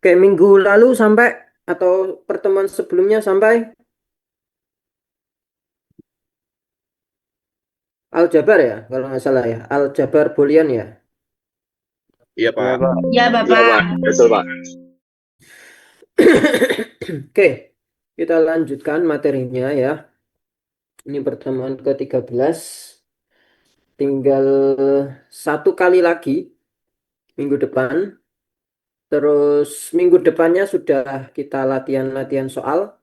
Kayak minggu lalu sampai atau pertemuan sebelumnya sampai Aljabar ya, kalau nggak salah ya. Aljabar Boolean ya. Iya, Iya, Pak. Pak. Ya, Iya, Bapak. Pak. Betul, Pak. Oke, kita lanjutkan materinya ya. Ini pertemuan ke-13. Tinggal satu kali lagi minggu depan. Terus minggu depannya sudah kita latihan-latihan soal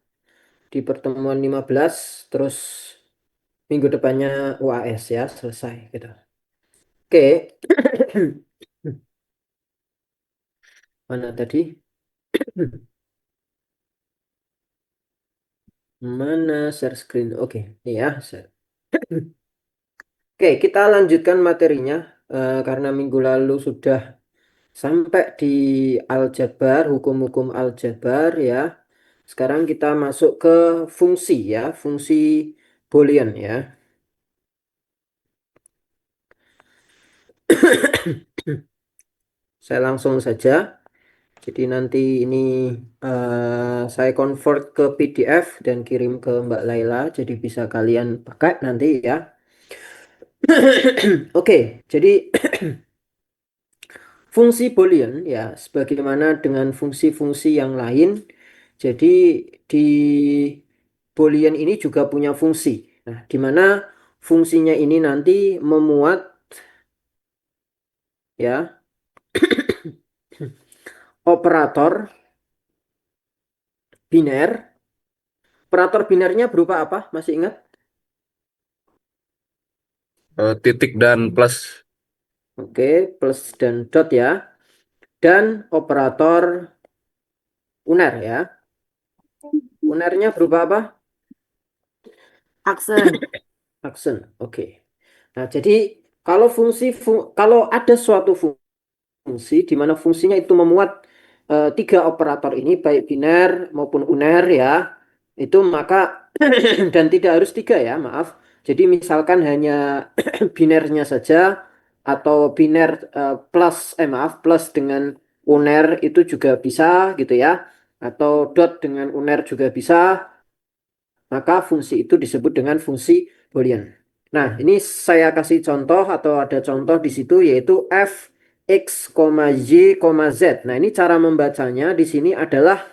di pertemuan 15. Terus minggu depannya UAS ya, selesai gitu. Oke. Mana tadi? Mana share screen? Oke, ini ya. Oke, kita lanjutkan materinya karena minggu lalu sudah sampai di aljabar, hukum-hukum aljabar ya. Sekarang kita masuk ke fungsi ya, fungsi Boolean ya. Saya langsung saja. Jadi nanti ini saya convert ke PDF dan kirim ke Mbak Laila. Jadi bisa kalian pakai nanti ya. Oke, jadi fungsi Boolean ya, sebagaimana dengan fungsi-fungsi yang lain. Jadi di Boolean ini juga punya fungsi. Nah, di mana fungsinya ini nanti memuat ya operator biner. Operator binernya berupa apa? Masih ingat? Titik dan plus. Oke, plus dan dot ya. Dan operator uner ya. Unernya berupa apa? Aksen. Aksen. Oke. Nah, jadi kalau kalau ada suatu fungsi di mana fungsinya itu memuat tiga operator ini baik biner maupun uner ya, itu maka dan tidak harus tiga ya, maaf. Jadi misalkan hanya binernya saja atau biner maaf, plus dengan uner itu juga bisa gitu ya, atau dot dengan uner juga bisa, maka fungsi itu disebut dengan fungsi Boolean. Nah, ini saya kasih contoh atau ada contoh di situ yaitu f x, y, z. Nah, ini cara membacanya di sini adalah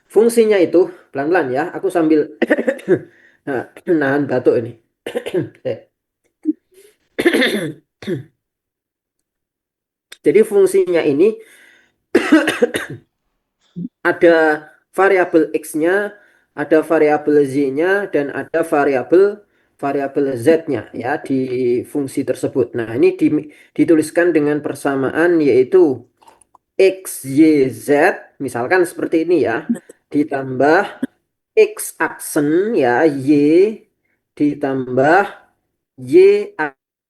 fungsinya itu pelan-pelan ya. Aku sambil nah, nahan batuk ini. Jadi fungsinya ini ada variabel x-nya, ada variabel z-nya, dan ada variabel z-nya ya di fungsi tersebut. Nah, ini dituliskan dengan persamaan yaitu x, y, z, misalkan seperti ini ya, ditambah x aksen ya, y, ditambah y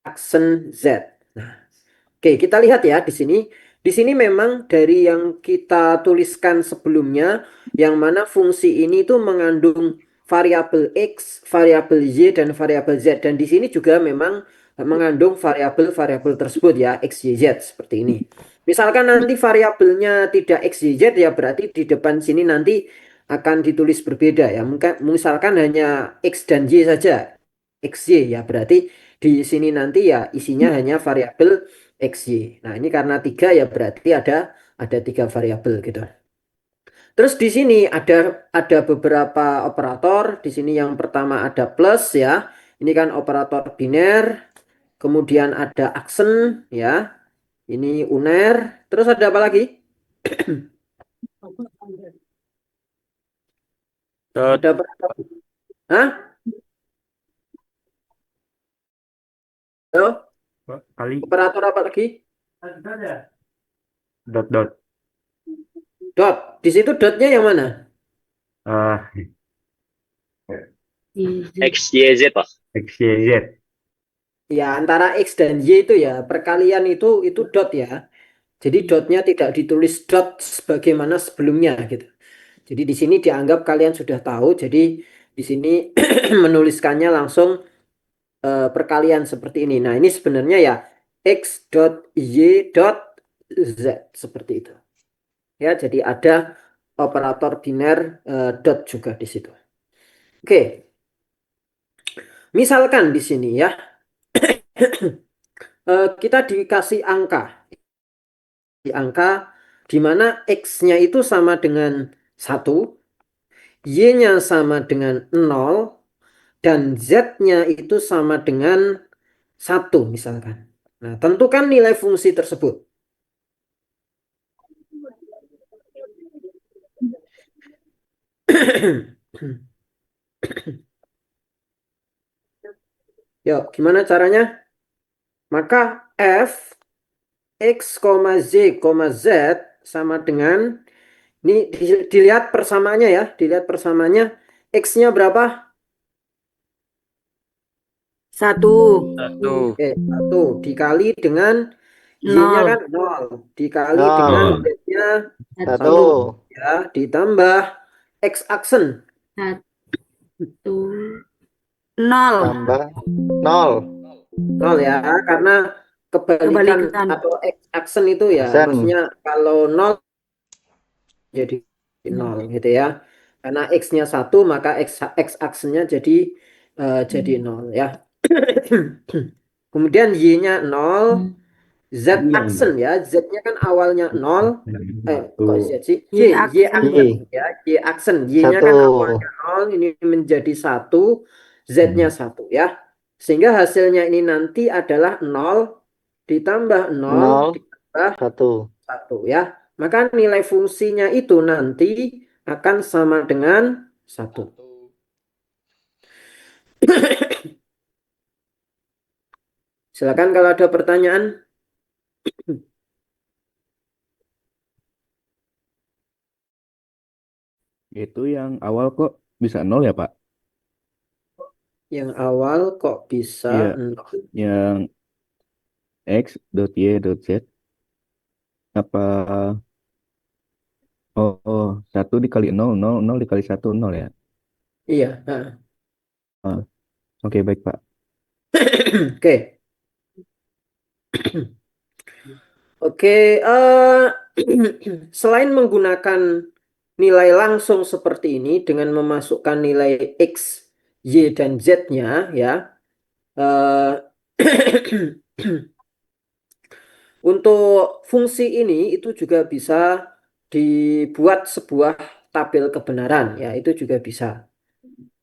aksen z. Nah, oke, kita lihat ya di sini. Di sini memang dari yang kita tuliskan sebelumnya, yang mana fungsi ini tuh mengandung variabel x, variabel y, dan variabel z. Dan di sini juga memang mengandung variabel-variabel tersebut ya, x, y, z seperti ini. Misalkan nanti variabelnya tidak x, y, z ya berarti di depan sini nanti akan ditulis berbeda ya. Misalkan hanya x dan y saja, x, y ya berarti di sini nanti ya isinya hanya variabel XY. Nah, ini karena tiga ya berarti ada tiga variabel gitu. Terus di sini ada beberapa operator. Di sini yang pertama ada plus ya. Ini kan operator biner. Kemudian ada aksen ya. Ini uner. Terus ada apa lagi? Dot, Ada apa? Hah? Halo? kali, Operator apa lagi? dot. Dot. Di situ dotnya yang mana? Ah, X, Y, Z, Pak. X, Y, Z. Ya, antara X dan Y itu ya, perkalian itu dot ya. Jadi dotnya tidak ditulis dot sebagaimana sebelumnya gitu. Jadi di sini dianggap kalian sudah tahu. Jadi di sini menuliskannya langsung perkalian seperti ini. Nah, ini sebenarnya ya x dot y dot z seperti itu. Ya, jadi ada operator biner dot juga di situ. Oke. Misalkan di sini ya kita dikasih angka. Di angka di mana x-nya itu sama dengan 1, y-nya sama dengan 0, dan z-nya itu sama dengan 1 misalkan. Nah, tentukan nilai fungsi tersebut. Yuk, gimana caranya? Maka f x, z, z sama dengan, ini dilihat persamaannya ya, dilihat persamaannya, x-nya berapa? 1, Satu. Oke, 1 dikali dengan y-nya 0, kan 0, dikali dengan Nol. z-nya 1, Satu. ya, ditambah x aksen 1, 0. Tambah 0. 0 ya, karena kebalikan Kebalikan. atau x aksen itu ya, Aksen. maksudnya kalau 0 jadi 0 gitu ya. Karena x-nya 1 maka x aksennya jadi 0 ya. Kemudian y-nya 0, z aksen ya, z-nya kan awalnya 0, kok z sih? Y aksen ya, y aksen, y-nya kan Satu. awalnya 0, ini menjadi 1, z-nya 1 ya. Sehingga hasilnya ini nanti adalah 0 ditambah 0 Nol. ditambah Satu. 1 ya. Maka nilai fungsinya itu nanti akan sama dengan 1. Silakan kalau ada pertanyaan. Itu yang awal kok bisa 0 ya, Pak? Yang awal kok bisa Iya. 0? Yang x dot y dot z apa oh 1 dikali 0 0 0 dikali 1 0 ya. Iya. Nah. Oke, baik, Pak. Oke. Oke, selain menggunakan nilai langsung seperti ini dengan memasukkan nilai x, y, dan z-nya ya. Untuk fungsi ini itu juga bisa dibuat sebuah tabel kebenaran ya, itu juga bisa.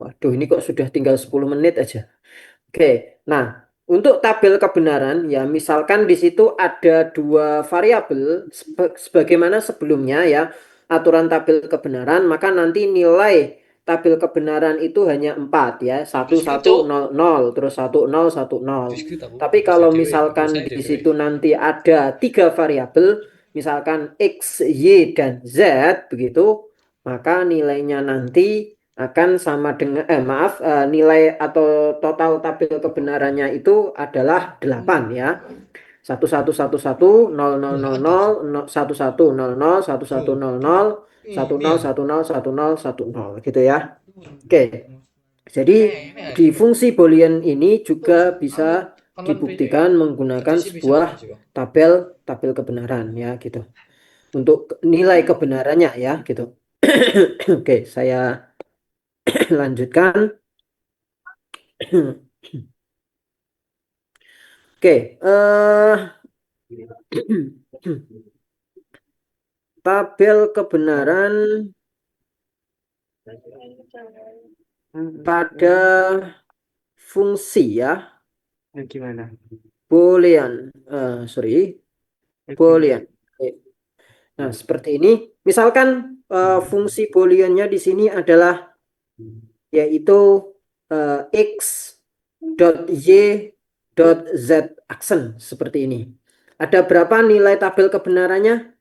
Waduh, ini kok sudah tinggal 10 menit aja. Oke, nah untuk tabel kebenaran ya, misalkan di situ ada 2 variabel sebagaimana sebelumnya ya, aturan tabel kebenaran, maka nanti nilai tabel kebenaran itu hanya 4 ya, 1 1 0 0 terus 1 0 1 0. Tapi kalau misalkan di situ nanti ada 3 variabel, misalkan x, y, dan z begitu, maka nilainya nanti akan sama dengan nilai atau total tabel kebenarannya itu adalah 8 ya. 1111 0000 1100 1100 1010 1010 gitu ya. Oke. Jadi di fungsi Boolean ini juga bisa dibuktikan menggunakan sebuah tabel kebenaran ya gitu. Untuk nilai kebenarannya ya gitu. Oke, saya lanjutkan. Oke, tabel kebenaran pada fungsi ya, Gimana? Boolean, Boolean. Oke. Nah, seperti ini. Misalkan fungsi Booleannya di sini adalah yaitu x dot y dot z aksen seperti ini. Ada berapa nilai tabel kebenarannya?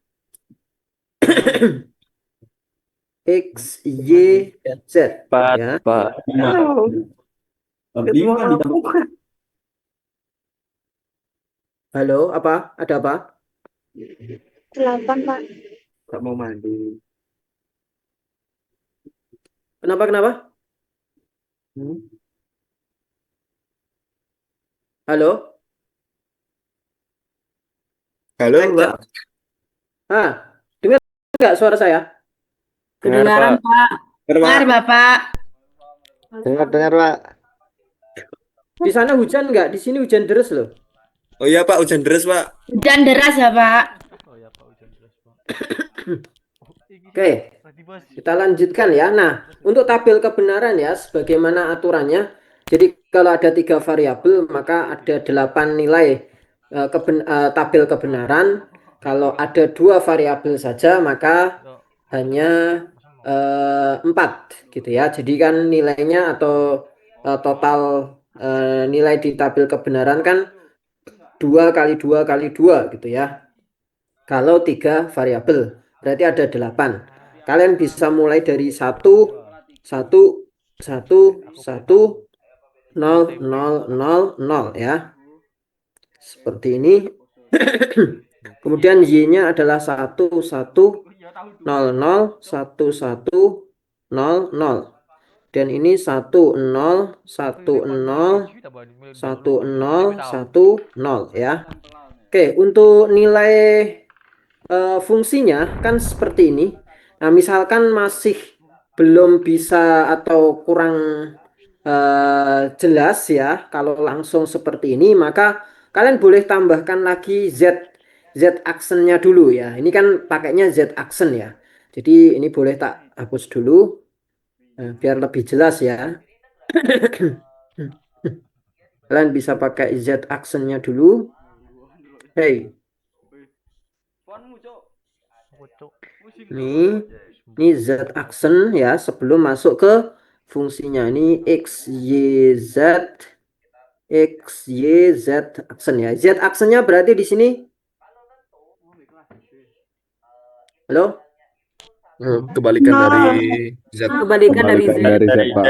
X, Y, dan Z. 4, Ya. Pak. Halo, apa? Ada apa? 8, Pak. Tak mau mandi. Kenapa? Hmm? Halo? Halo, Cek, Pak. Ah, dengar nggak suara saya? Dengar, Kedengaran, Pak. Pak. Dengar, Dengar, Bapak. Dengar, Pak. Di sana hujan nggak? Di sini hujan deras loh. Oh iya, Pak, hujan deras, Pak. Hujan deras ya, Pak. Oke, kita lanjutkan ya. Nah, untuk tabel kebenaran ya, sebagaimana aturannya. Jadi kalau ada 3 variabel, maka ada 8 nilai tabel kebenaran. Kalau ada 2 variabel saja, maka hanya 4 gitu ya. Jadi kan nilainya atau total nilai di tabel kebenaran kan 2 kali 2 kali 2 gitu ya. Kalau 3 variabel, berarti ada 8. Kalian bisa mulai dari 1, 1, 1, 1, 0, 0, 0, 0 ya. Seperti ini. Kemudian Y-nya adalah 1, 1, 0, 0, 1, 1, 0, 0. Dan ini 1, 0, 1, 0, 1, 0, 1, 0 ya. Oke, untuk nilai fungsinya kan seperti ini. Nah, misalkan masih belum bisa atau kurang jelas ya, kalau langsung seperti ini, maka kalian boleh tambahkan lagi Z aksennya dulu ya. Ini kan pakainya Z aksen ya. Jadi ini boleh tak hapus dulu biar lebih jelas ya. Kalian bisa pakai Z aksennya dulu. Hey, ini Z aksen ya sebelum masuk ke fungsinya. Ini X, Y, Z, X, Y, Z aksen ya. Z aksennya berarti di sini. Halo? Kebalikan dari Z. Kebalikan dari Z. Kebalikan dari Z, Pak.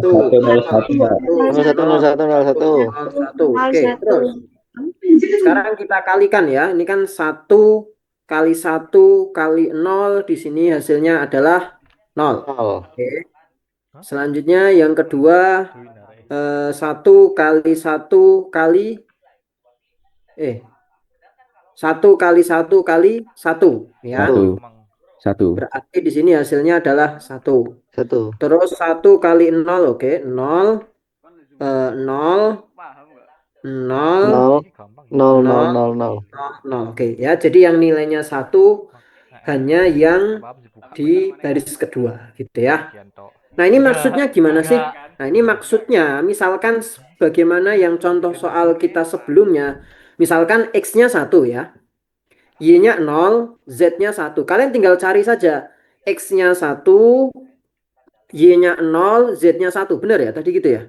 0, 1, 01, 1, 01, 1. Oke, terus. Sekarang kita kalikan ya. Ini kan 1 kali 1 kali 0. Di sini hasilnya adalah 0. Oke. Selanjutnya yang kedua 1 kali 1 kali 1 kali 1 kali 1 ya. 1. Berarti di sini hasilnya adalah 1. 1. Terus 1 kali 0, oke. 0, 0, 0, 0, 0, 0, 0, 0. 0. Oke ya, jadi yang nilainya 1 hanya yang di baris kedua gitu ya. Nah, ini maksudnya gimana sih? Nah, ini maksudnya misalkan bagaimana yang contoh soal kita sebelumnya. Misalkan X-nya 1 ya. Y-nya 0, Z-nya 1. Kalian tinggal cari saja. X-nya 1, Y-nya 0, Z-nya 1. Benar ya? Tadi gitu ya?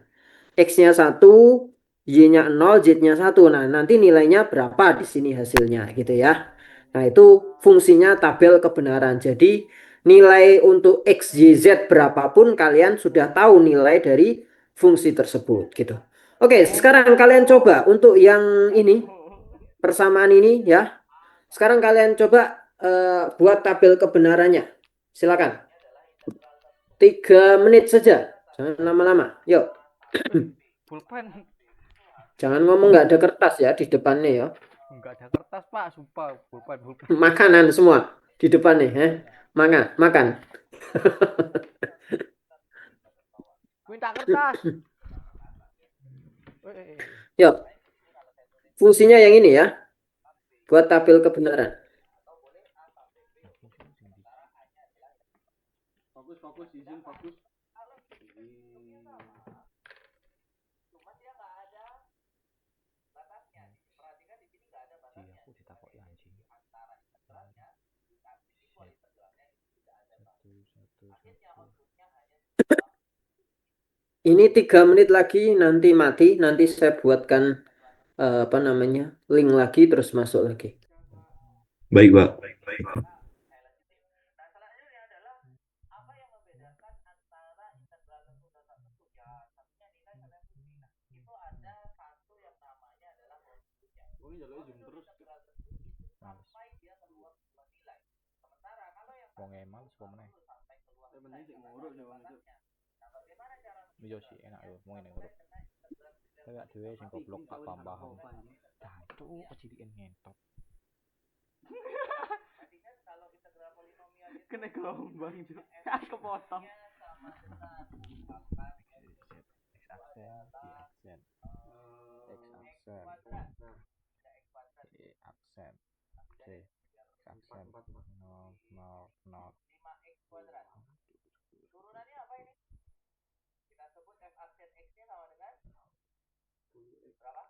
X-nya 1, Y-nya 0, Z-nya 1. Nah, nanti nilainya berapa di sini hasilnya gitu ya. Nah, itu fungsinya tabel kebenaran. Jadi, nilai untuk X, Y, Z berapapun kalian sudah tahu nilai dari fungsi tersebut gitu. Oke, sekarang kalian coba untuk yang ini, persamaan ini ya. Sekarang kalian coba buat tabel kebenarannya. Silakan. 3 menit saja. Jangan lama-lama. Yuk. Pulpen Jangan ngomong nggak ada kertas ya di depannya ya. nggak ada kertas Pak, sumpah pulpen. Makanan semua di depannya. Makan. Minta kertas. Yuk. Fungsinya yang ini ya. Buat tabel kebenaran. Fokus, izin fokus. Ini 3 menit lagi nanti mati. Nanti saya buatkan link lagi terus masuk lagi. Baik, Pak. Wong emal sepomene. Iya sih enak yo, mau ngene. Kayak dhewe sing goblok tak tambahan. Jancuk kecilikan ngentot. Kena gelombang juga. Kepotong. Aksen nol nol. Turunannya apa ini? Kita sebut f aksen x-nya sama dengan berapa?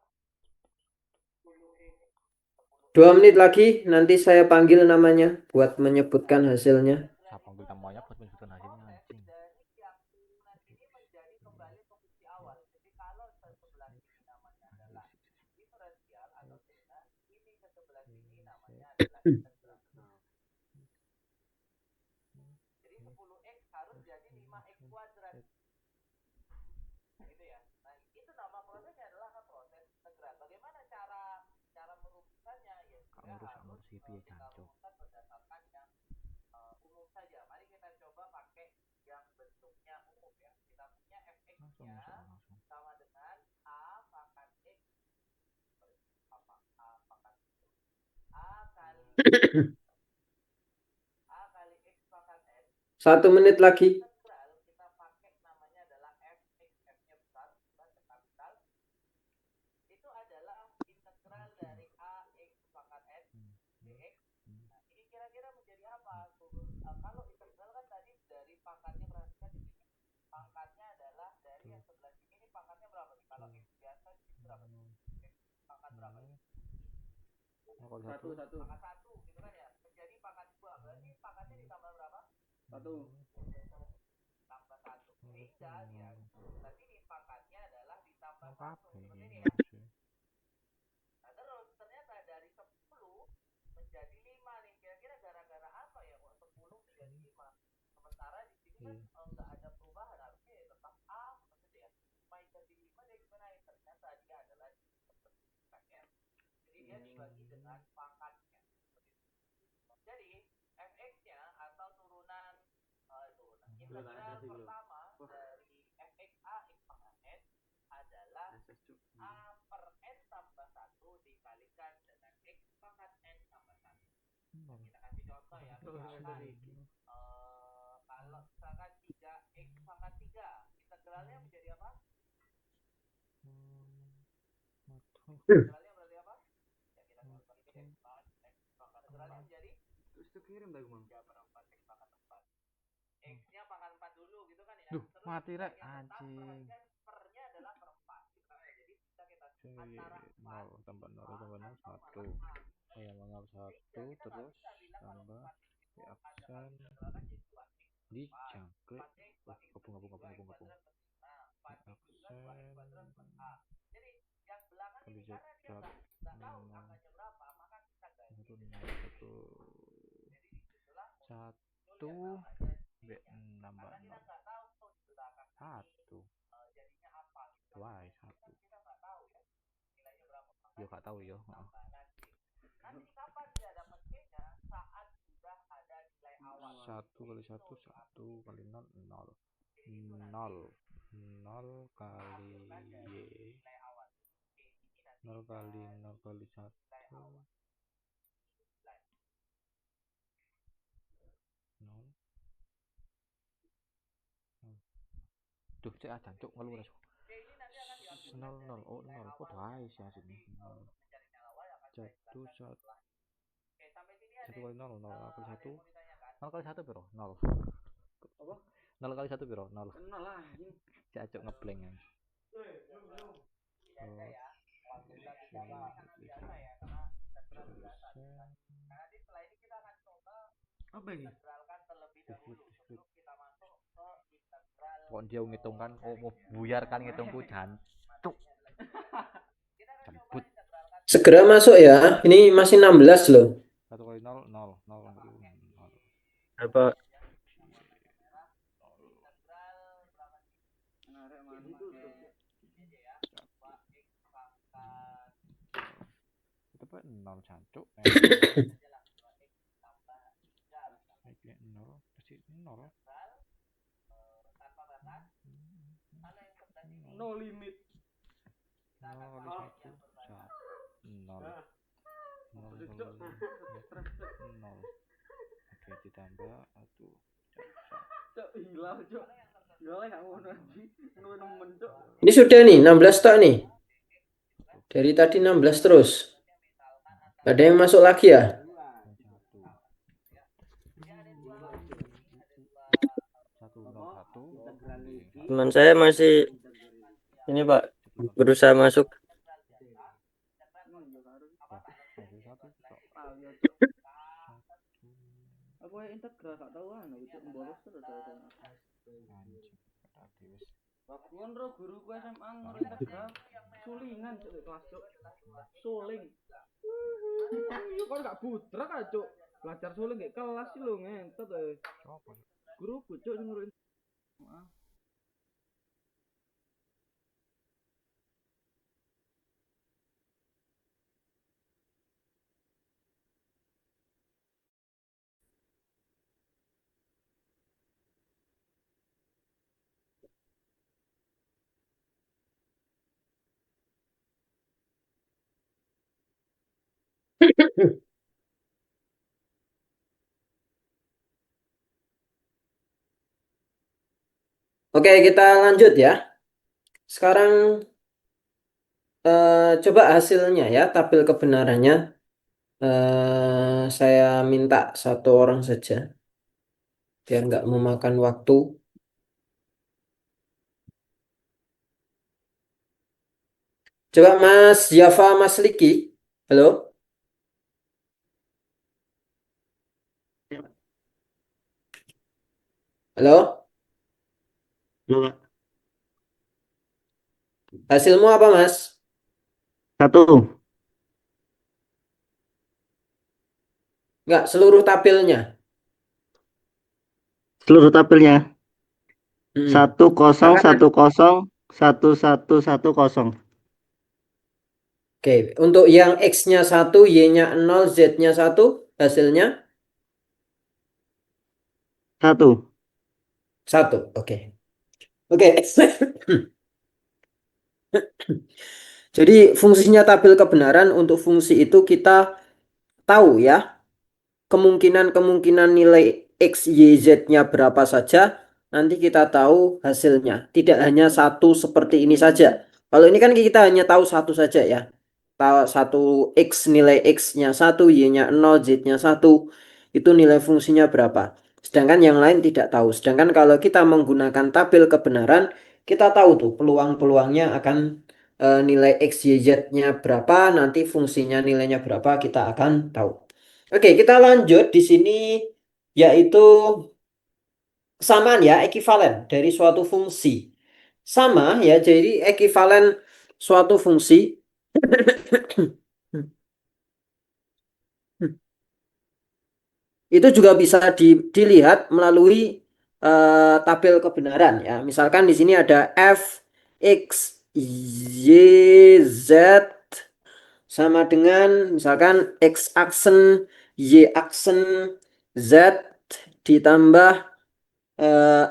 2 menit lagi nanti saya panggil namanya buat menyebutkan hasilnya. Saya panggil namanya buat menyebutkan hasilnya anjing. Ini menjadi kembali ke fungsi awal. Jadi kalau sebelah kiri namanya adalah diferensial atau turunan, ini ke sebelah kiri namanya adalah integral. Jadi 10x harus jadi 5x kuadrat. Gitu ya. Nah, itu nama prosesnya adalah proses integral. Bagaimana cara merumuskannya? Ya sudah harus gitu ya jancuk. berdasarkan yang umum saja. Mari kita coba pakai yang bentuknya umum ya. Kita punya fx-nya sama dengan a pangkat x apa a pangkat a kali x pangkat n. 1 menit lagi. Integral kita pakai namanya adalah fx, f-nya besar bukan kapital. Itu adalah integral dari a x pangkat n dx. Nah, ini kira-kira menjadi apa? Kalau integral kan tadi dari pangkatnya, perhatikan di sini. Pangkatnya adalah dari yang sebelah sini. Ini pangkatnya berapa nih? Kalau x biasa di sini berapa nih? Pangkat berapa nih? Satu. Pangkat 1 gitu kan ya. Menjadi pangkat 2. Berarti pangkatnya ditambah berapa? 1. Tambah 1. Beda dia. Tapi ini pangkatnya adalah ditambah 1. Apa Seperti ini ini? ya. Nah, terus ternyata dari 10 menjadi 5 nih. Kira-kira gara-gara apa ya kok 10 menjadi 5? Sementara di sini kan enggak ada perubahan, harusnya ya tetap A gitu ya. 5 jadi 5 dia gimana? Ternyata dia adalah diperhatikan. Jadi dia dibagi dengan pangkatnya. Jadi fx-nya atau turunan integral pertama dari fx a x pangkat n adalah a per n tambah 1 dikalikan dengan x pangkat n tambah 1. Kita kasih contoh ya. Kalau misalkan 3x pangkat 3, integralnya menjadi apa? Integralnya berarti apa? Ya kita kalikan x integralnya menjadi Terus itu kirim dah Bang. 3 per 4 x pangkat 4. X-nya pangkat 4 dulu gitu kan ya. Duh, Terus mati rek yang tetap anjing. perhatikan pernya adalah per 4 gitu kan ya. Jadi kita antara 0 tambah 0 tambah 0 1. Oh ya, maaf 1 terus tambah aksen dicangkrik. Gabung. Aksen jadi yang belakang ini karena dia nggak tahu angkanya berapa, maka kita ganti satu b nambah 0 1 jadinya apa gitu. y 1 Kita nggak tahu ya nilainya berapa. yo gak tahu yo. Nanti kapan dia dapat C-nya? Saat sudah ada nilai awal. 1 kali 1 1 kali 0 0 0 kali y 0 kali 0 kali 1 0. Duh, cek jancuk ngeluh rasu. 0 oh 0 kok bae sih asine. 1 kali 0 0 kali 1 0 kali 1 piro? 0. Apa? 0 kali 1 piro? 0. Kenal lah anjing. Jancuk ngebleng ya. Nanti setelah ini kita akan coba Apa ini? integralkan terlebih dahulu sebelum kita masuk ke integral. Kok dia ngitungkan, oh mau buyarkan ngitungku jancuk. Jemput. Segera masuk ya. Ini masih 16 loh. 1 kali 0 0 0 Apa? itu apa 0 jancuk. 0 pasti 0. No limit. nol. Oke, ditambah satu. Cok, hilang, cok. Gak gak ngono lagi. Ngono nemen, cok. Ini sudah nih 16 tok nih. Dari tadi 16 terus. Ada yang masuk lagi ya? Teman saya masih ini Pak, berusaha masuk. Aku yang integral gak tahu anu cok bolos terus ada. Bakuan ro guruku SMA ngoro integral sulingan cok kelas cok. Suling. Kok gak butrek ah cok. Belajar suling gak kelas sih lo ngentot eh. Guruku cok sing ngoro SMA. Oke, kita lanjut ya. Sekarang coba hasilnya ya, tabel kebenarannya. Saya minta satu orang saja, biar nggak memakan waktu. Coba Mas Java Mas Liki. Halo? Halo? Hasilmu apa Mas? 1. Nggak, seluruh tabelnya. Seluruh tabelnya. Hmm. 10101110. Oke, untuk yang X-nya 1, Y-nya 0, Z-nya 1, hasilnya 1. 1. Oke. Oke. Jadi fungsinya tabel kebenaran, untuk fungsi itu kita tahu ya, kemungkinan nilai X, Y, Z-nya berapa saja, nanti kita tahu hasilnya. Tidak hanya satu seperti ini saja. Kalau ini kan kita hanya tahu satu saja ya. Tahu satu X, nilai X-nya 1, Y-nya 0, Z-nya 1. Itu nilai fungsinya berapa. Sedangkan yang lain tidak tahu. Sedangkan kalau kita menggunakan tabel kebenaran, kita tahu tuh peluang-peluangnya akan nilai X, Y, Z-nya berapa, nanti fungsinya nilainya berapa, kita akan tahu. Oke, kita lanjut di sini, yaitu kesamaan ya, ekivalen dari suatu fungsi. Sama ya, jadi ekivalen suatu fungsi itu juga bisa dilihat melalui tabel kebenaran ya. Misalkan di sini ada f x y z sama dengan misalkan x aksen y aksen z ditambah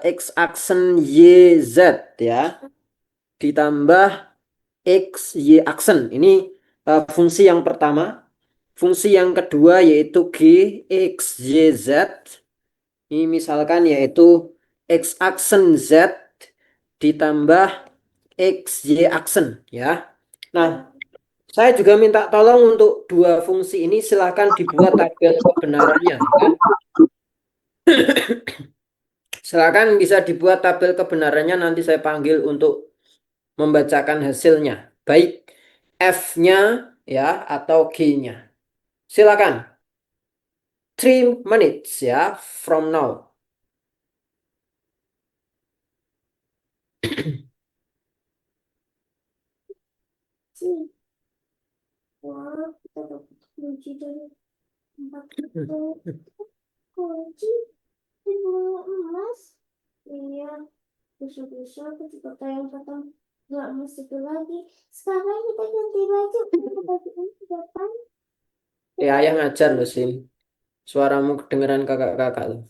x aksen y z ya, ditambah x y aksen. Ini fungsi yang pertama. Fungsi yang kedua yaitu g x y z. Ini misalkan yaitu x aksen z ditambah x y aksen ya. Nah, saya juga minta tolong untuk dua fungsi ini silahkan dibuat tabel kebenarannya ya. Silakan bisa dibuat tabel kebenarannya, nanti saya panggil untuk membacakan hasilnya, baik F-nya ya atau G-nya. Silakan. 3 minutes ya from now. Kunci dari tempat itu kunci di emas. Iya, besok-besok aku juga kayak kata nggak mesti itu lagi. Sekarang kita ganti baju. Baju ini depan. Ya, ayah ngajar loh, Sin. Suaramu kedengeran kakak-kakak loh.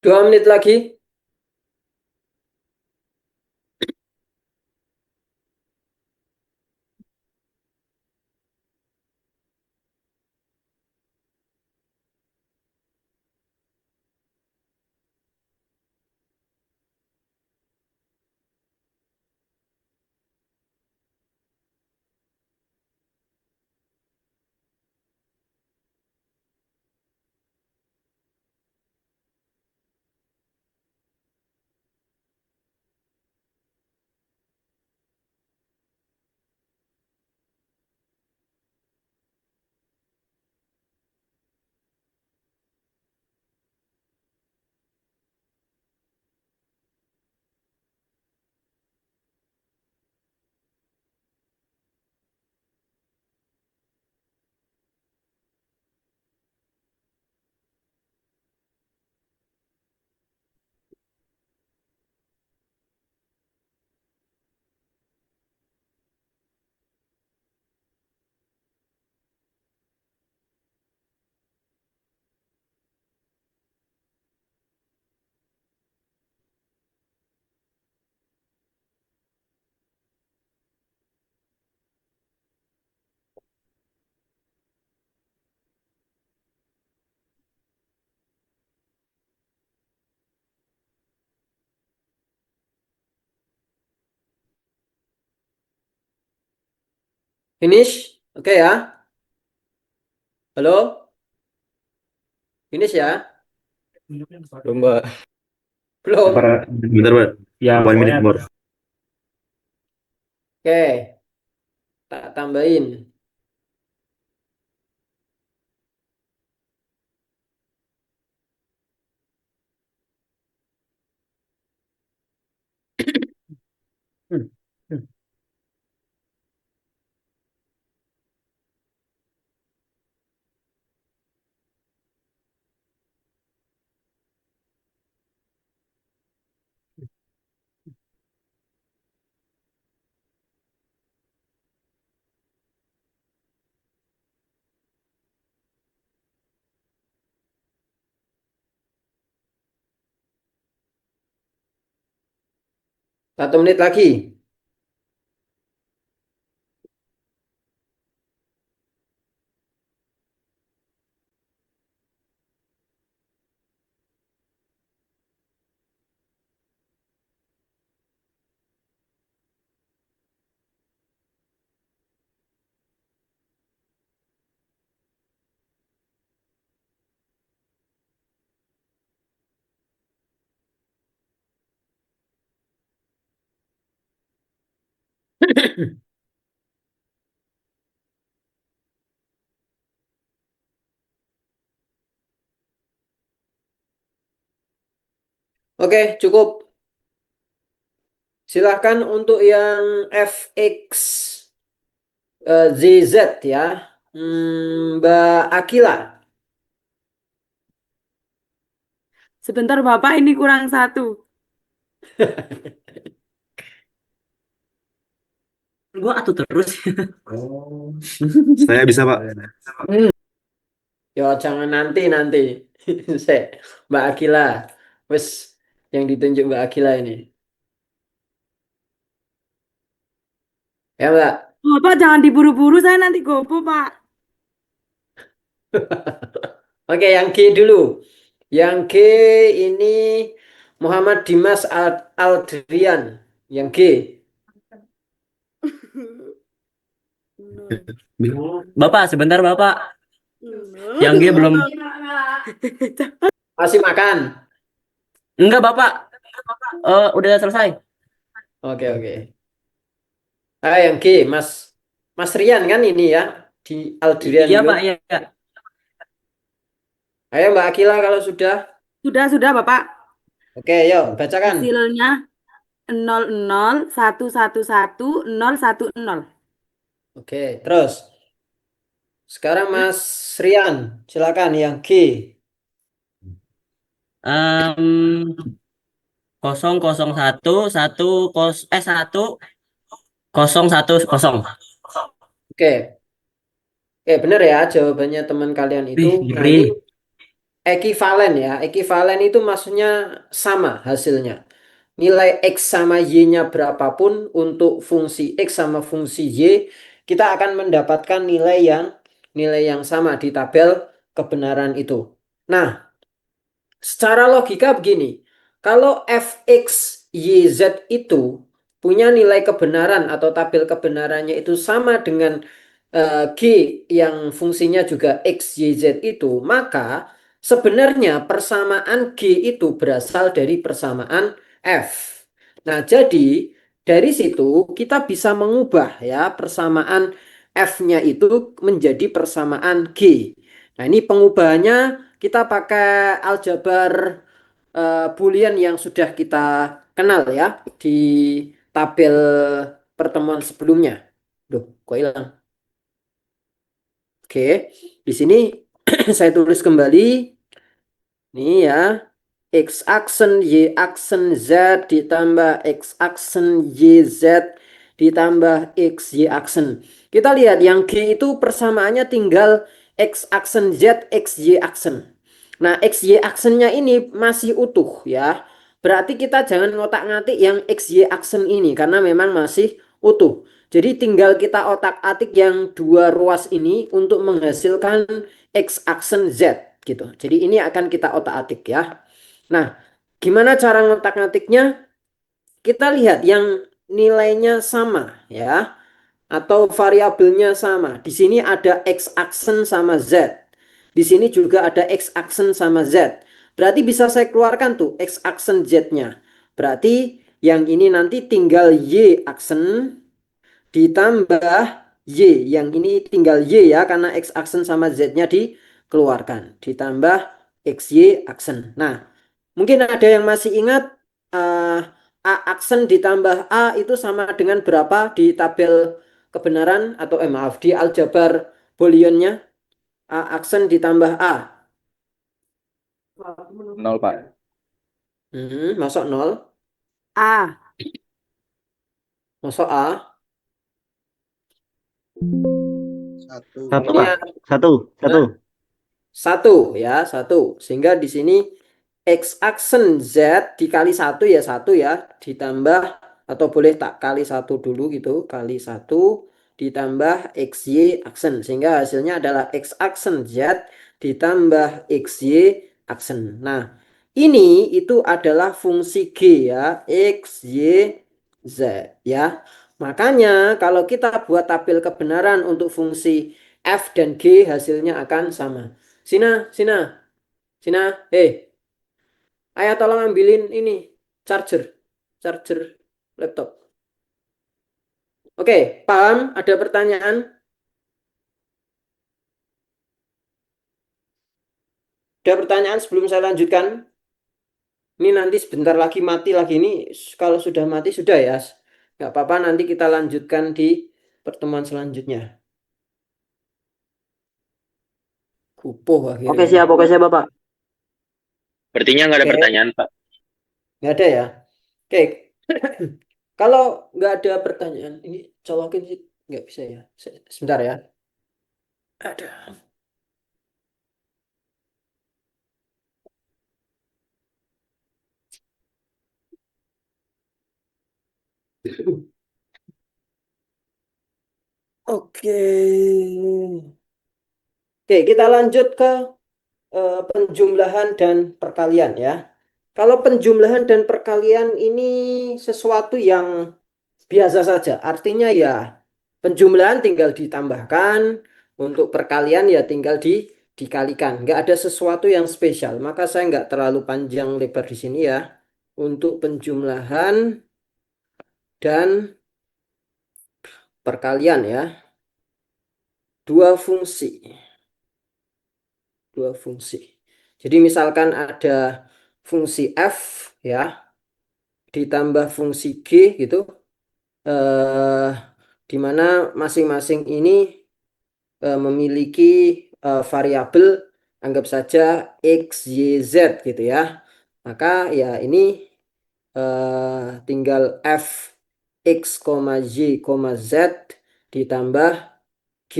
2 menit lagi. Finish? Oke ya. Halo? Finish ya? Belum, Mbak. Belum. Bentar, Mbak. Ya, 1 minute more. Oke. Tak tambahin. Hmm. Hmm. Satu menit lagi. Oke, cukup. Silahkan untuk yang FX ZZ ya. Mbak Akila. Sebentar Bapak, ini kurang satu. Gua atuh terus. Saya bisa, Pak. Ya jangan nanti. Mbak Akila. Wes yang ditunjuk Mbak Akila ini. Ya, Mbak. Bapak jangan diburu-buru, saya nanti gopo, Pak. Oke, yang G dulu. Yang G ini Muhammad Dimas Aldrian. Yang G. Bapak, sebentar, Bapak. Yang G belum. Masih makan. Enggak, Bapak. Udah selesai. Oke. Yang G, Mas Rian kan ini ya, di Aldrian Iya, juga. Pak, iya. Ayo Mbak Akila kalau sudah. Sudah, Bapak. Oke, yuk bacakan. Hasilnya 00111010. Oke, terus. Sekarang Mas Rian, silakan yang G. 10110. Oke, benar ya jawabannya teman kalian itu. Wih, Nah, ini ngeri. ekivalen ya. Ekivalen itu maksudnya sama hasilnya. Nilai X sama Y-nya berapapun untuk fungsi X sama fungsi Y, kita akan mendapatkan nilai yang sama di tabel kebenaran itu. Nah, secara logika begini, kalau fx, y, z itu punya nilai kebenaran atau tabel kebenarannya itu sama dengan G yang fungsinya juga X, Y, Z itu, maka sebenarnya persamaan G itu berasal dari persamaan F. Nah, jadi dari situ kita bisa mengubah ya persamaan F-nya itu menjadi persamaan G. Nah, ini pengubahannya kita pakai aljabar Boolean yang sudah kita kenal ya di tabel pertemuan sebelumnya. Duh, kok hilang? Oke, di sini saya tulis kembali. Nih ya, X aksen Y aksen Z ditambah X aksen Y Z ditambah X Y aksen. Kita lihat yang G itu persamaannya tinggal X aksen Z X Y aksen. Nah, X Y aksennya ini masih utuh ya. Berarti kita jangan ngotak-ngatik yang X Y aksen ini karena memang masih utuh. Jadi tinggal kita otak-atik yang dua ruas ini untuk menghasilkan X aksen Z gitu. Jadi ini akan kita otak-atik ya. Nah, gimana cara ngotak-ngatiknya? Kita lihat yang nilainya sama ya atau variabelnya sama. Di sini ada X aksen sama Z. Di sini juga ada X aksen sama Z. Berarti bisa saya keluarkan tuh X aksen Z-nya. Berarti yang ini nanti tinggal Y aksen ditambah Y. Yang ini tinggal Y ya karena X aksen sama Z-nya dikeluarkan. Ditambah XY aksen. Nah, mungkin ada yang masih ingat A aksen ditambah A itu sama dengan berapa di tabel kebenaran atau maaf di aljabar Boolean-nya. A aksen ditambah A. 0, Pak. Masuk 0. A. Masuk A. Satu, Ini Pak. Satu. Satu ya, satu. Sehingga di sini X aksen Z dikali satu ya ditambah atau boleh tak kali satu dulu gitu, kali satu ditambah XY aksen. Sehingga hasilnya adalah X aksen Z ditambah XY aksen. Nah, ini itu adalah fungsi G ya, X, Y, Z ya. Makanya kalau kita buat tabel kebenaran untuk fungsi F dan G hasilnya akan sama. Sina, ayah tolong ambilin ini charger laptop. Oke, paham? Ada pertanyaan? Ada pertanyaan sebelum saya lanjutkan? Ini nanti sebentar lagi mati lagi ini. Kalau sudah mati sudah ya, nggak apa-apa. Nanti kita lanjutkan di pertemuan selanjutnya. Kupuh akhirnya. Oke siap Bapak. Sepertinya nggak ada Oke. pertanyaan, Pak. Nggak ada ya? Oke. Kalau nggak ada pertanyaan, ini colokin sih nggak bisa ya. Sebentar ya. Ada. Oke. Oke, kita lanjut ke penjumlahan dan perkalian ya. Kalau penjumlahan dan perkalian ini sesuatu yang biasa saja. Artinya ya penjumlahan tinggal ditambahkan, untuk perkalian ya tinggal dikalikan. Nggak ada sesuatu yang spesial. Maka saya nggak terlalu panjang lebar di sini ya. Untuk penjumlahan dan perkalian ya. Dua fungsi. Jadi misalkan ada fungsi F ya ditambah fungsi G gitu, di mana masing-masing ini memiliki variabel anggap saja X, Y, Z gitu ya. Maka ya ini tinggal F X, Y, Z ditambah G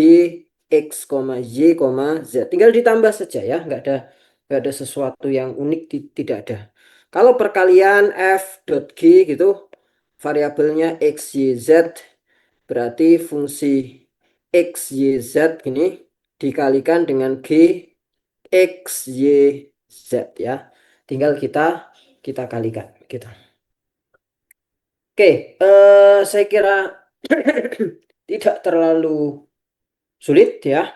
X, Y, Z. Tinggal ditambah saja ya, nggak ada nggak ada sesuatu yang unik, tidak ada. Kalau perkalian f dot g gitu, variabelnya x, y, z, berarti fungsi x, y, z gini dikalikan dengan g, x, y, z ya. Tinggal kita kalikan gitu. Oke, saya kira tidak terlalu sulit ya.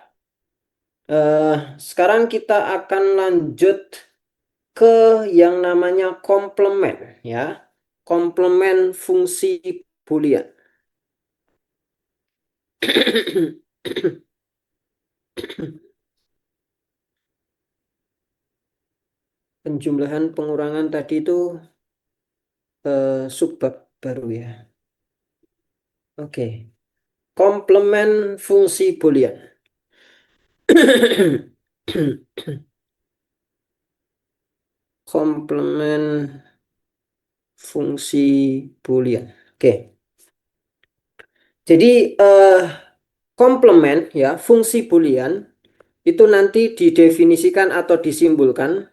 Sekarang kita akan lanjut ke yang namanya komplement ya. Komplement fungsi boolean. Penjumlahan pengurangan tadi itu subbab baru ya. Oke. Komplement fungsi boolean. Komplement fungsi boolean. Oke. Jadi komplement ya, fungsi boolean itu nanti didefinisikan atau disimbolkan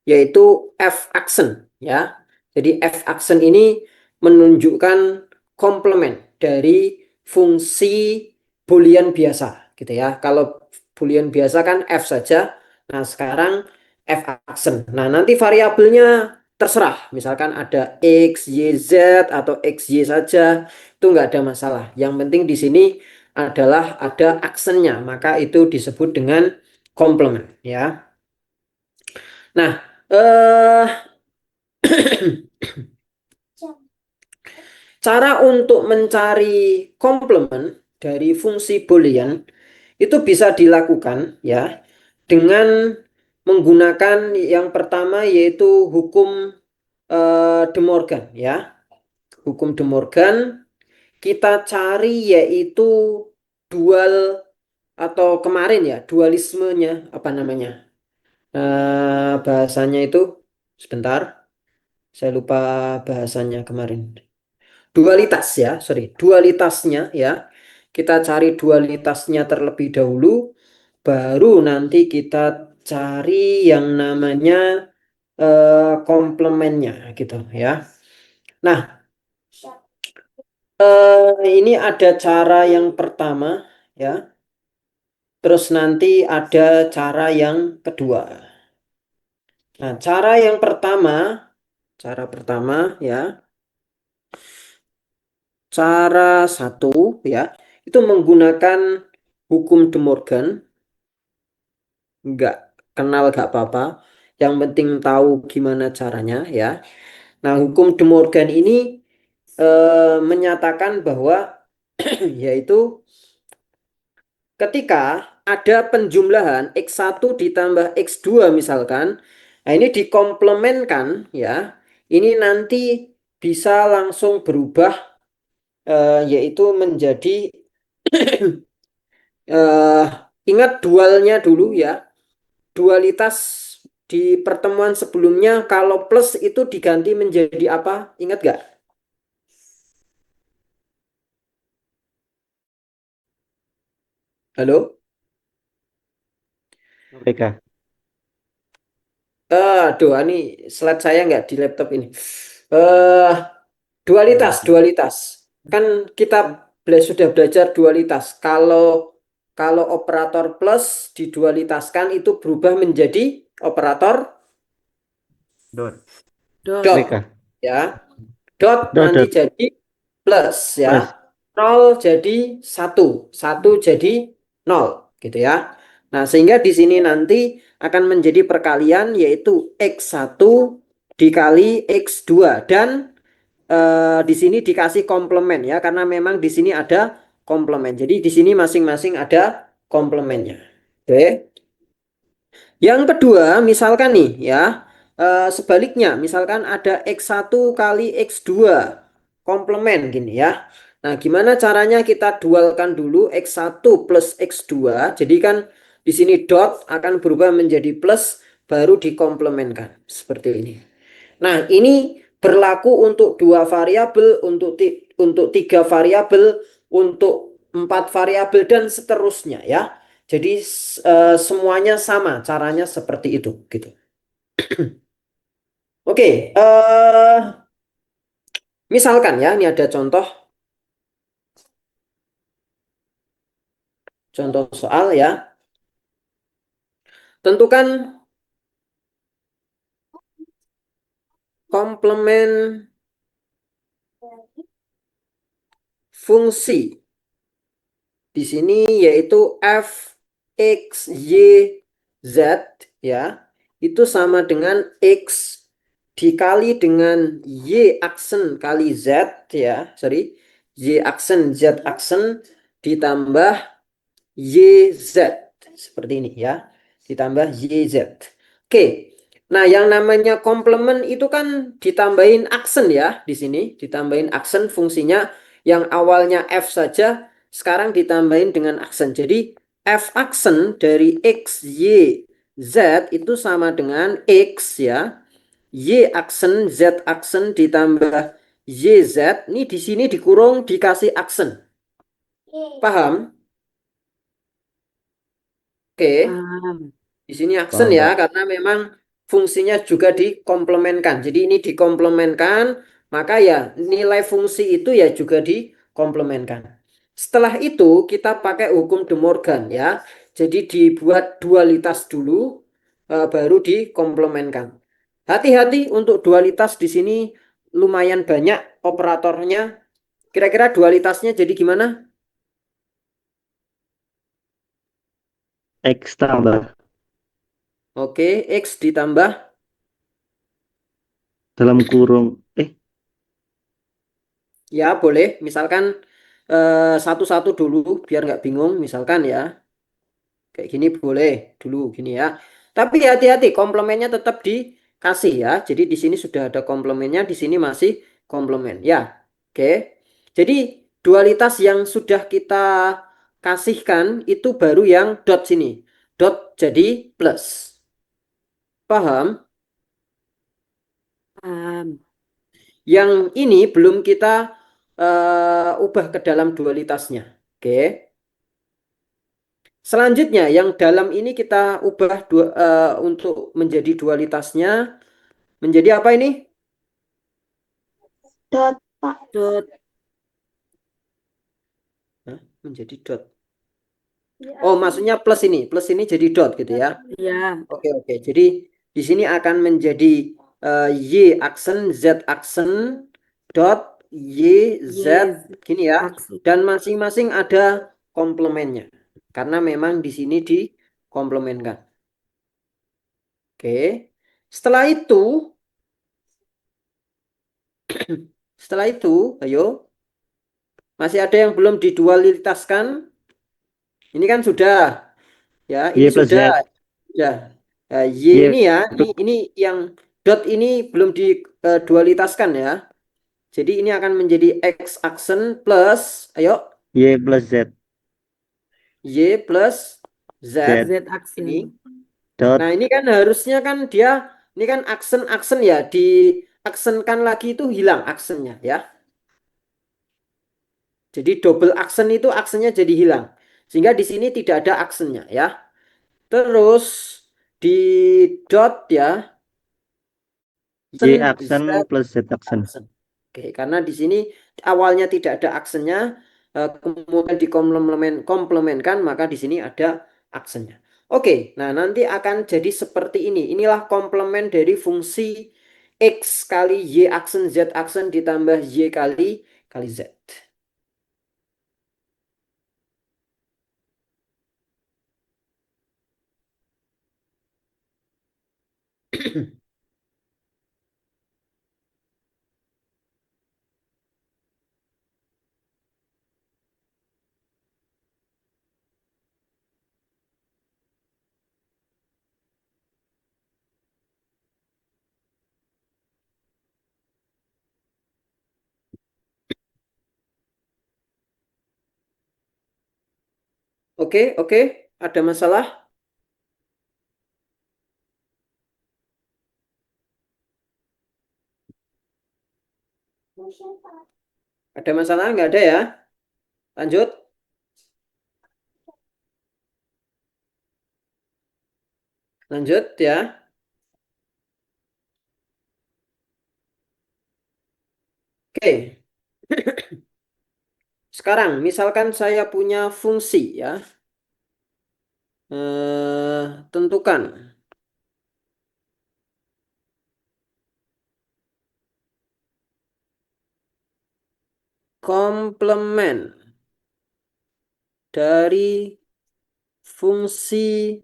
yaitu f aksen ya. Jadi f aksen ini menunjukkan komplement dari fungsi boolean biasa gitu ya. Kalau boolean biasa kan f saja. Nah, sekarang f aksen. Nah, nanti variabelnya terserah. Misalkan ada x, y, z atau x, y saja, itu nggak ada masalah. Yang penting di sini adalah ada aksennya, maka itu disebut dengan komplement ya. Nah, cara untuk mencari komplement dari fungsi boolean itu bisa dilakukan ya dengan menggunakan yang pertama yaitu hukum De Morgan ya. Hukum De Morgan kita cari yaitu dual atau kemarin ya dualismenya apa namanya bahasanya itu sebentar saya lupa bahasanya kemarin dualitas ya dualitasnya ya kita cari dualitasnya terlebih dahulu baru nanti kita cari yang namanya komplemennya gitu ya. Nah ini ada cara yang pertama ya. Terus nanti ada cara yang kedua. Nah, cara pertama ya. Cara satu ya, itu menggunakan hukum De Morgan. Nggak kenal nggak apa-apa. Yang penting tahu gimana caranya ya. Nah, hukum De Morgan ini menyatakan bahwa yaitu ketika ada penjumlahan X1 ditambah X2 misalkan, nah ini dikomplementkan ya, ini nanti bisa langsung berubah yaitu menjadi ingat dualnya dulu ya, dualitas di pertemuan sebelumnya kalau plus itu diganti menjadi apa? Ingat gak? Halo? PK. Aduh, ini slide saya nggak di laptop ini. Dualitas. Kan kita sudah belajar dualitas. Kalau operator plus didualitaskan itu berubah menjadi operator Dot. dot PK. ya. Dot Dot, nanti dot. jadi plus ya. Plus. 0 jadi 1, 1 jadi 0 gitu ya. Nah, sehingga di sini nanti akan menjadi perkalian yaitu X1 dikali X2 dan di sini dikasih komplement ya karena memang di sini ada komplement. Jadi di sini masing-masing ada komplementnya. Oke. Yang kedua, misalkan nih ya, sebaliknya misalkan ada X1 kali X2 komplement gini ya. Nah, gimana caranya kita dualkan dulu X1 plus X2. Jadi kan di sini dot akan berubah menjadi plus baru dikomplementkan seperti ini. Nah, ini berlaku untuk 2 variabel, untuk 3 variabel, untuk 4 variabel dan seterusnya ya. Jadi semuanya sama, caranya seperti itu gitu. Oke, misalkan ya, ini ada contoh soal ya. Tentukan komplement fungsi di sini yaitu f x y z ya, itu sama dengan x dikali dengan y aksen kali z ya, sorry, y aksen z aksen ditambah yz seperti ini ya, ditambah yz. Oke, nah yang namanya komplement itu kan ditambahin aksen ya, di sini ditambahin aksen fungsinya yang awalnya f saja sekarang ditambahin dengan aksen. Jadi f aksen dari x y z itu sama dengan x ya, y aksen z aksen ditambah yz, ini di sini dikurung dikasih aksen. Paham? Oke. Paham. Di sini aksen Paham, ya, Pak. karena memang fungsinya juga dikomplementkan. Jadi ini dikomplementkan, maka ya nilai fungsi itu ya juga dikomplementkan. Setelah itu kita pakai hukum De Morgan ya. Jadi dibuat dualitas dulu, baru dikomplementkan. Hati-hati untuk dualitas di sini lumayan banyak operatornya. Kira-kira dualitasnya jadi gimana? X tambah Oke, X ditambah. dalam kurung Ya, boleh. Misalkan satu-satu dulu biar nggak bingung. Misalkan ya, kayak gini boleh dulu gini ya. Tapi hati-hati, komplemennya tetap dikasih ya. Jadi di sini sudah ada komplemennya, di sini masih komplemen. Ya, oke. Jadi dualitas yang sudah kita kasihkan itu baru yang dot sini. Dot jadi plus. Paham? Paham. Yang ini belum kita ubah ke dalam dualitasnya. Oke. Selanjutnya yang dalam ini kita ubah untuk menjadi dualitasnya menjadi apa ini? Dot, Pak. Dot. Hah? Menjadi dot. Ya, Oh, maksudnya plus ini jadi dot gitu ya. Ya. Oke. Jadi di sini akan menjadi y aksen z aksen dot y z gini ya. Aksen. Dan masing-masing ada komplemennya. Karena memang di sini dikomplemenkan. Oke. Setelah itu, ayo. Masih ada yang belum didualitaskan? Ini kan sudah. Ya, ini Y plus sudah. Z. Ya. Y Y ini ya, ini yang dot ini belum didualitaskan ya. Jadi ini akan menjadi X aksen plus, ayo, Y plus Z Y plus Z. Z. Z aksen. Ini. dot Nah, ini kan harusnya kan dia, ini kan aksen-aksen ya, diaksenkan lagi itu hilang aksennya ya. Jadi double aksen itu aksennya jadi hilang. Sehingga di sini tidak ada aksennya ya. Terus di dot ya. Y aksen Z plus Z aksen. aksen. Oke, karena di sini awalnya tidak ada aksennya, kemudian dikomplementkan, maka di sini ada aksennya. Oke, nah nanti akan jadi seperti ini. Inilah komplement dari fungsi X kali Y aksen Z aksen ditambah Y kali Z. Oke. Ada masalah? Ada masalah? Nggak ada ya? Lanjut. Lanjut ya. Oke. Sekarang misalkan saya punya fungsi ya. Tentukan komplement dari fungsi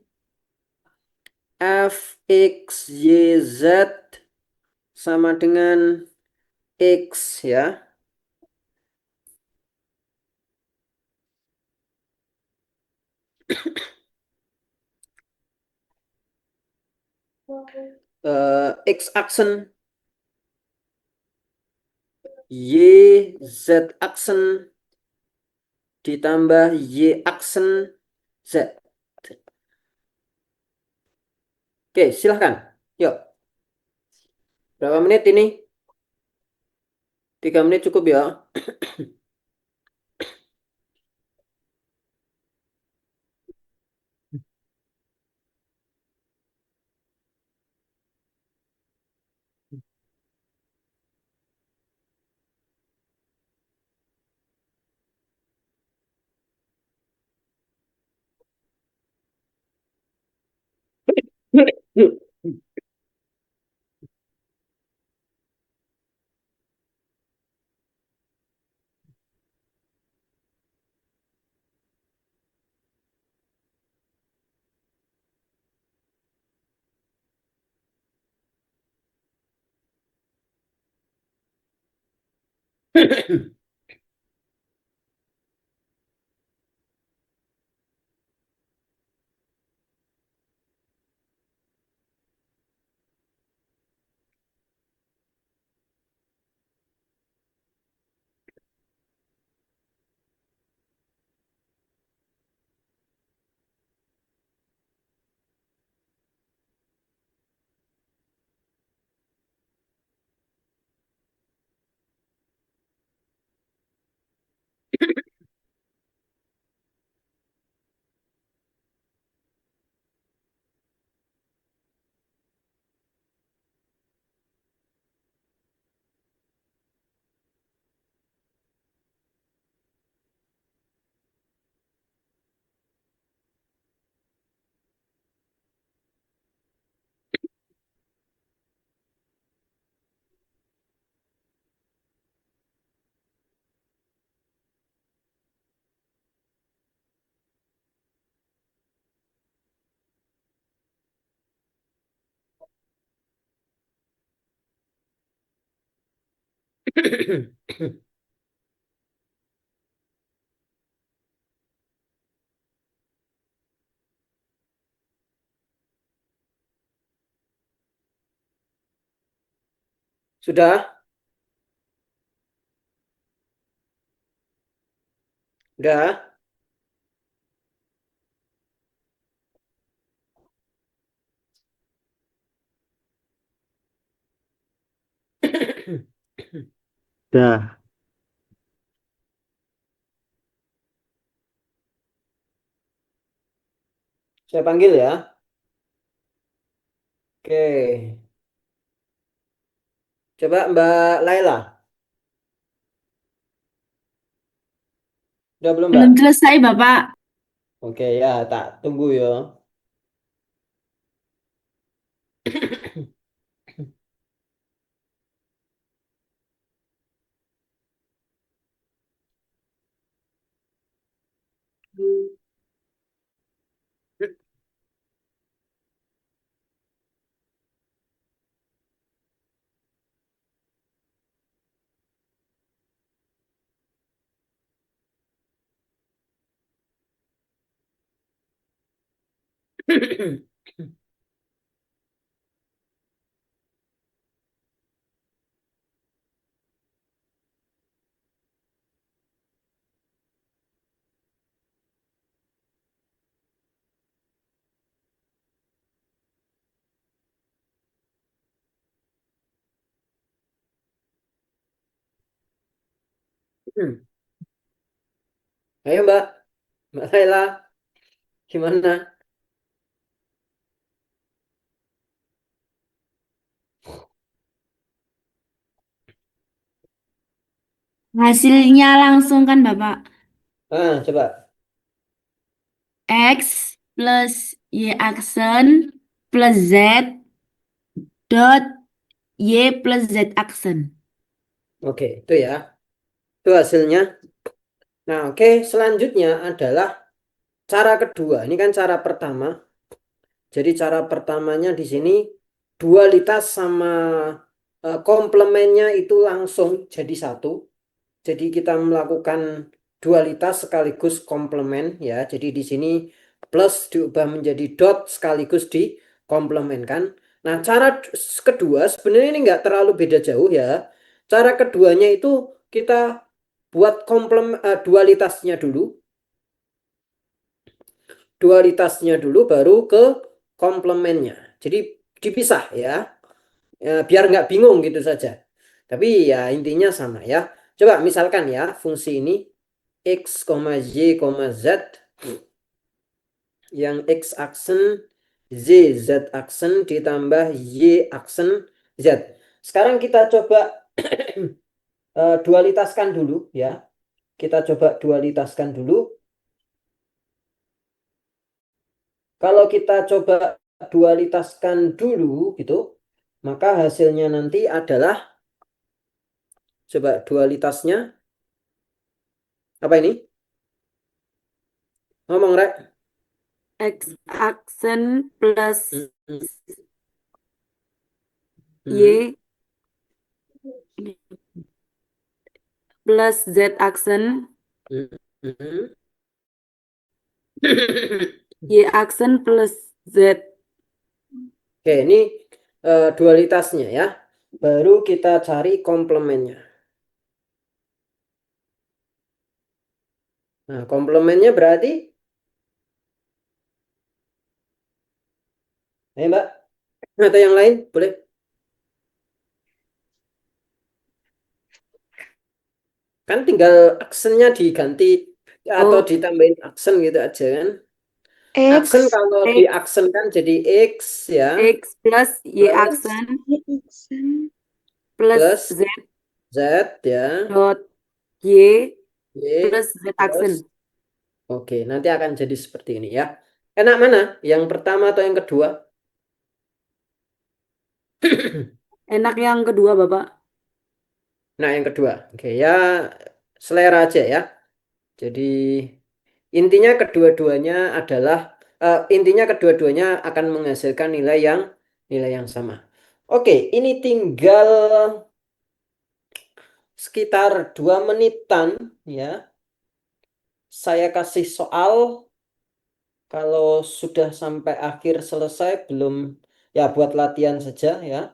f x y z sama dengan x ya. X aksen y z aksen ditambah y aksen z. Oke, silahkan. Yuk. Berapa menit ini? 3 menit cukup ya. Sudah? Udah? Dah. Saya panggil ya. Oke. Coba Mbak Laila. Udah belum, Mbak? Belum selesai, Bapak. Oke ya, tak tunggu ya. Ayo Mbak, Mbak Laila, gimana? Hasilnya langsung kan, Bapak? Coba. X plus Y aksen plus Z dot Y plus Z aksen. Oke, itu ya. Itu hasilnya. Nah, oke, selanjutnya adalah cara kedua. Ini kan cara pertama. Jadi cara pertamanya di sini dualitas sama komplemennya itu langsung jadi satu. Jadi kita melakukan dualitas sekaligus komplemen ya. Jadi di sini plus diubah menjadi dot sekaligus dikomplemenkan. Nah, cara kedua sebenarnya ini nggak terlalu beda jauh ya. Cara keduanya itu kita buat dualitasnya dulu. Dualitasnya dulu baru ke komplemennya. Jadi dipisah ya. Biar nggak bingung gitu saja. Tapi ya intinya sama ya. Coba misalkan ya fungsi ini X, Y, Z yang X aksen Z, Z aksen ditambah Y aksen Z. Sekarang kita coba dualitaskan dulu ya. Kita coba dualitaskan dulu. Kalau kita coba dualitaskan dulu gitu, maka hasilnya nanti adalah coba dualitasnya apa ini? Ngomong, Rek. X aksen plus Mm, Y plus Z aksen mm, mm. Y aksen plus Z. Oke, ini dualitasnya ya. Baru kita cari komplemennya. Nah, komplemennya berarti ayo Mbak, atau yang lain boleh. Kan tinggal aksennya diganti atau Oh, ditambahin aksen gitu aja kan. X Aksen kalau X diaksenkan jadi X ya, X plus Y plus aksen aksen plus plus Z Z ya, dot Y Y plus Z aksen. plus. Oke, nanti akan jadi seperti ini ya. Enak mana? Yang pertama atau yang kedua? Enak yang kedua, Bapak. Nah, yang kedua. Oke, ya selera aja ya. Jadi intinya kedua-duanya akan menghasilkan nilai yang sama. Oke, ini tinggal sekitar 2 menitan ya. Saya kasih soal. Kalau sudah sampai akhir selesai belum ya buat latihan saja ya.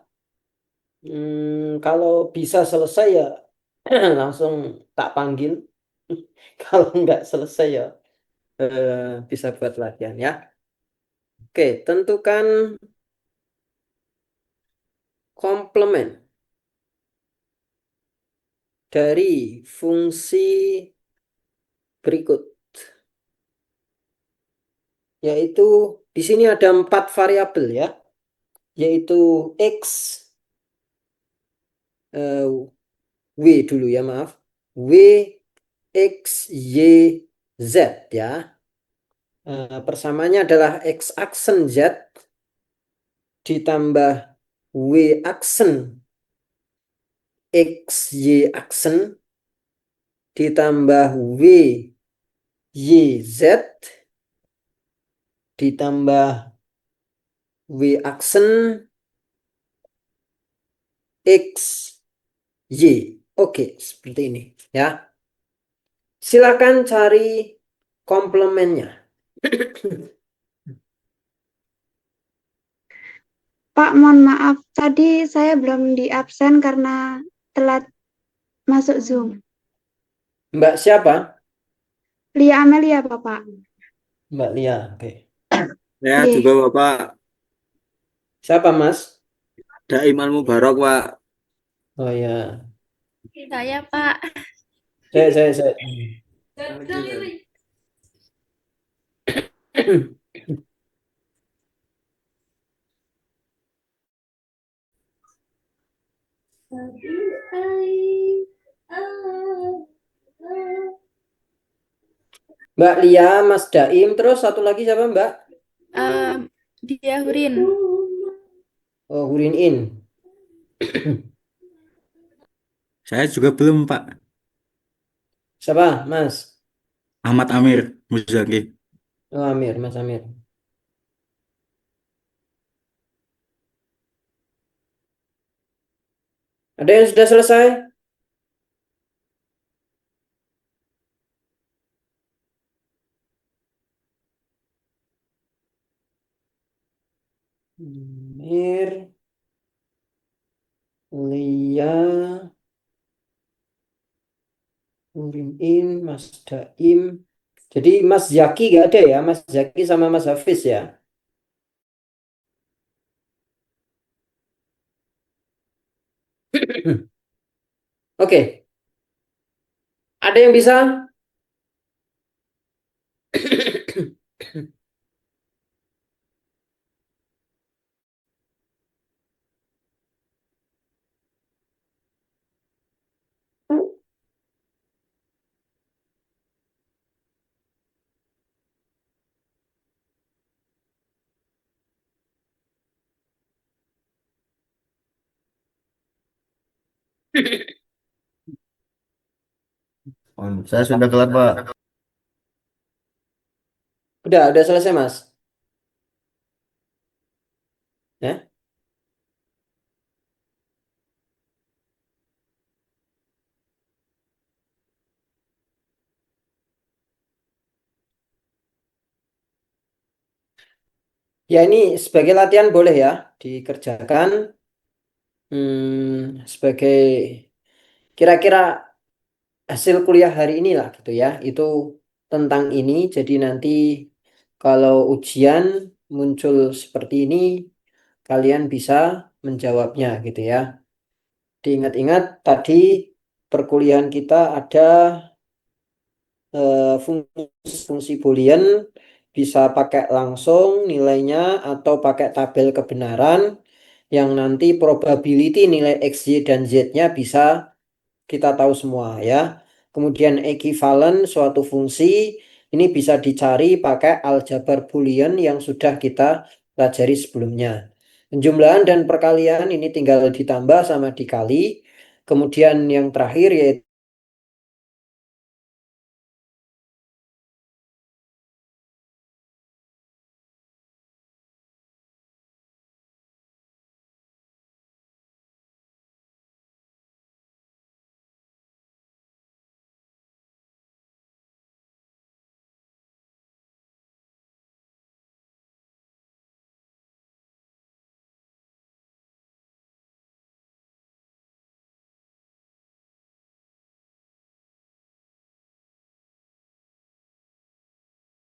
Kalau bisa selesai ya langsung tak panggil. Kalau nggak selesai ya bisa buat latihan ya. Oke, tentukan komplement dari fungsi berikut. Yaitu di sini ada 4 variabel ya. Yaitu X, W dulu ya maaf. W, X, Y, Z ya. Persamanya adalah X aksen Z ditambah W aksen X, Y aksen ditambah W, Y, Z ditambah W aksen X, Y. Oke, seperti ini ya. Silakan cari komplemennya. Pak, mohon maaf, tadi saya belum di absen karena telat masuk Zoom. Mbak siapa? Lia Amelia, Bapak. Mbak Lia. Oke. Ya, Nggih. juga Bapak. Siapa Mas? Daiman Mubarok, Pak. Oh ya. Saya, Pak. Saya. Tapi I Mbak Lia, Mas Daim, terus satu lagi siapa Mbak? Dia Hurin. Oh, Hurin In. Saya juga belum, Pak. Siapa, Mas? Ahmad Amir Muzaki. Oh, Amir, Mas Amir. Ada yang sudah selesai? Amir, Lia, Hurin In, Mas Daim. Jadi Mas Zaki gak ada ya? Mas Zaki sama Mas Hafiz ya? Oke. Ada yang bisa? Saya sudah kelar, Pak. Udah selesai Mas. Ya. Ya ini sebagai latihan boleh ya dikerjakan sebagai kira-kira hasil kuliah hari ini lah gitu ya. Itu tentang ini. Jadi nanti kalau ujian muncul seperti ini kalian bisa menjawabnya gitu ya. Diingat-ingat tadi perkuliahan kita ada fungsi boolean bisa pakai langsung nilainya atau pakai tabel kebenaran yang nanti probability nilai X, Y, dan Z-nya bisa kita tahu semua ya. Kemudian ekuivalen suatu fungsi ini bisa dicari pakai aljabar boolean yang sudah kita pelajari sebelumnya. Penjumlahan dan perkalian ini tinggal ditambah sama dikali. Kemudian yang terakhir yaitu